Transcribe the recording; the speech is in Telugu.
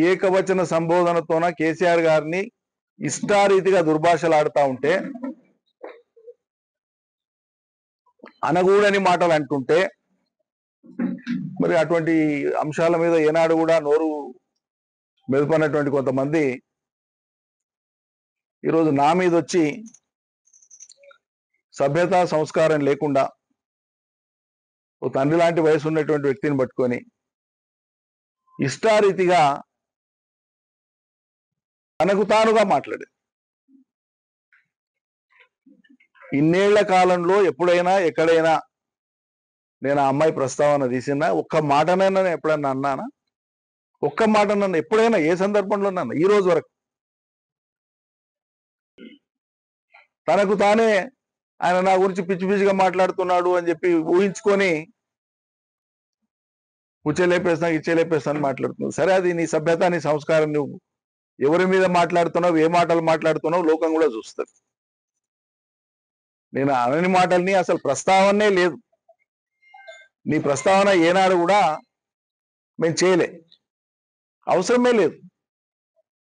ఏకవచన సంబోధనతోన కేసీఆర్ గారిని ఇష్టారీతిగా దుర్భాషలాడుతా ఉంటే, అనగూడని మాటలు అంటుంటే, మరి అటువంటి అంశాల మీద ఏనాడు కూడా నోరు మెదుపన్నటువంటి కొంతమంది ఈరోజు నా మీద వచ్చి సభ్యత సంస్కారం లేకుండా ఓ తండ్రి లాంటి వయసు ఉన్నటువంటి వ్యక్తిని పట్టుకొని ఇష్టారీతిగా తనకు తానుగా మాట్లాడే. ఇన్నేళ్ల కాలంలో ఎప్పుడైనా ఎక్కడైనా నేను ఆ అమ్మాయి ప్రస్తావన తీసినా ఒక్క మాటనైనా ఎప్పుడన్నా అన్నానా? ఒక్క మాట నన్ను ఎప్పుడైనా ఏ సందర్భంలో నన్ను ఈ రోజు వరకు తనకు తానే ఆయన నా గురించి పిచ్చి పిచ్చిగా మాట్లాడుతున్నాడు అని చెప్పి ఊహించుకొని ఉచ్చలేపేస్తా ఇచ్చేలేపేస్తా అని మాట్లాడుతున్నావు. సరే, అది నీ సభ్యత, నీ సంస్కారం. నువ్వు ఎవరి మీద మాట్లాడుతున్నావు, ఏ మాటలు మాట్లాడుతున్నావు లోకం కూడా చూస్తుంది. నేను అనని మాటల్ని అసలు ప్రస్తావనే లేదు. నీ ప్రస్తావన ఏనాడు కూడా మేము చేయలే, అవసరమే లేదు.